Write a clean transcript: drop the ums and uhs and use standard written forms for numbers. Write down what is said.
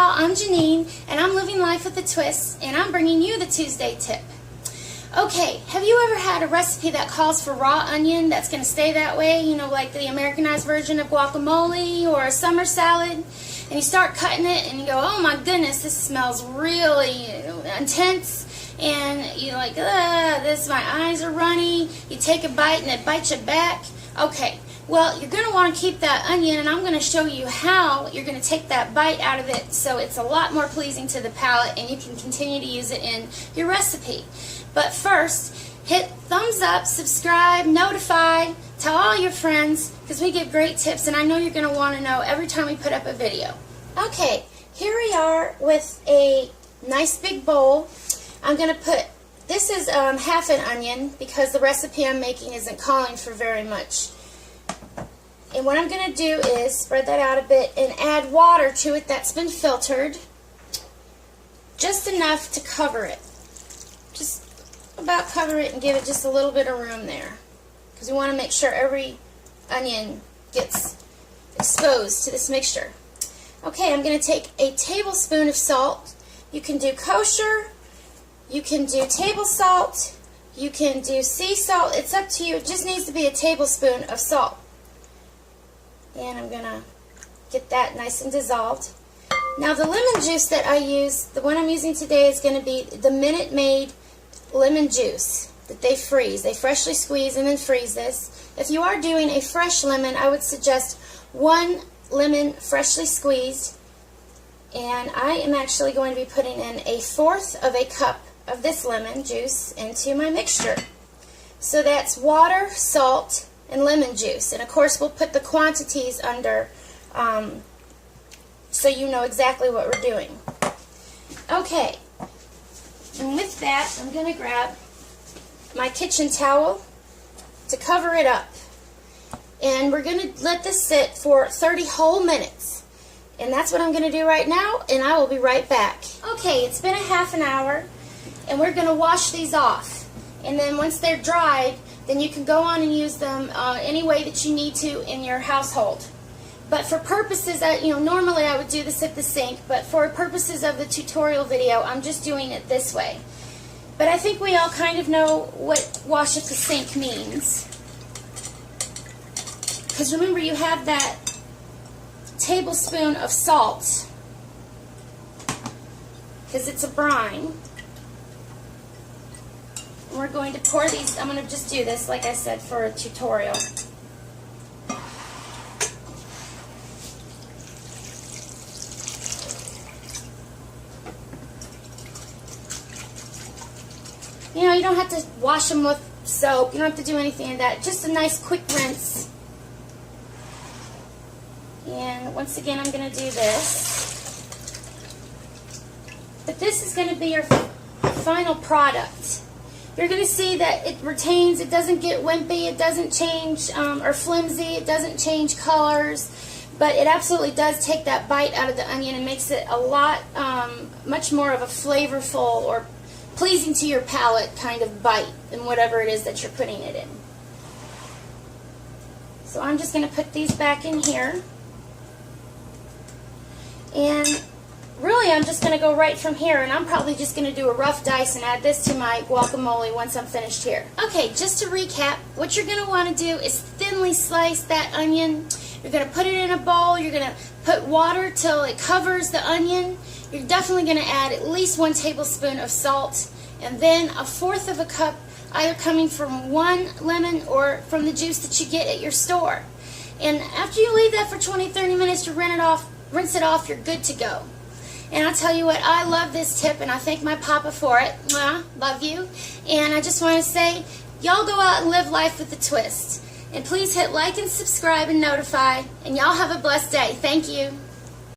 y'all, I'm Janine, and I'm living life with a twist, and I'm bringing you the Tuesday tip. Okay, have you ever had a recipe that calls for raw onion that's going to stay that way, you know, like the Americanized version of guacamole or a summer salad, and you start cutting it and you go, oh my goodness, this smells really intense, and you're like, my eyes are runny, you take a bite and it bites you back. Okay, well, you're going to want to keep that onion, and I'm going to show you how you're going to take that bite out of it so it's a lot more pleasing to the palate and you can continue to use it in your recipe. But first, hit thumbs up, subscribe, notify, tell all your friends, because we give great tips, and I know you're going to want to know every time we put up a video. Okay, here we are with a nice big bowl. I'm going to put, this is half an onion because the recipe I'm making isn't calling for very much. And what I'm going to do is spread that out a bit and add water to it that's been filtered. Just enough to cover it. Just about cover it and give it just a little bit of room there. Because we want to make sure every onion gets exposed to this mixture. Okay, I'm going to take a tablespoon of salt. You can do kosher, you can do table salt, you can do sea salt. It's up to you. It just needs to be a tablespoon of salt. And I'm going to get that nice and dissolved. Now the lemon juice that I use, the one I'm using today, is going to be the Minute Maid lemon juice that they freeze. They freshly squeeze and then freeze this. If you are doing a fresh lemon, I would suggest 1 lemon freshly squeezed. And I am actually going to be putting in 1/4 of a cup of this lemon juice into my mixture. So that's water, salt, and lemon juice. And of course we'll put the quantities under so you know exactly what we're doing. Okay, and with that I'm going to grab my kitchen towel to cover it up. And we're going to let this sit for 30 whole minutes. And that's what I'm going to do right now, and I will be right back. Okay, it's been a half an hour, and we're going to wash these off. And then once they're dried, then you can go on and use them any way that you need to in your household. But for purposes, normally I would do this at the sink, but for purposes of the tutorial video, I'm just doing it this way. But I think we all kind of know what wash at the sink means. Because remember, you have that tablespoon of salt, because it's a brine. We're going to pour these, I'm going to just do this, like I said, for a tutorial. You know, you don't have to wash them with soap. You don't have to do anything like that. Just a nice quick rinse. And once again, I'm going to do this. But this is going to be your final product. You're going to see that it retains, it doesn't get wimpy, it doesn't change or flimsy, it doesn't change colors, but it absolutely does take that bite out of the onion and makes it a lot, much more of a flavorful or pleasing to your palate kind of bite in whatever it is that you're putting it in. So I'm just going to put these back in here. And really, I'm just going to go right from here, and I'm probably just going to do a rough dice and add this to my guacamole once I'm finished here. Okay, just to recap, what you're going to want to do is thinly slice that onion. You're going to put it in a bowl. You're going to put water till it covers the onion. You're definitely going to add at least 1 tablespoon of salt, and then 1/4 of a cup, either coming from 1 lemon or from the juice that you get at your store. And after you leave that for 20-30 minutes to rinse it off, you're good to go. And I'll tell you what, I love this tip, and I thank my papa for it. Mwah, love you. And I just want to say, y'all go out and live life with a twist. And please hit like and subscribe and notify, and y'all have a blessed day. Thank you.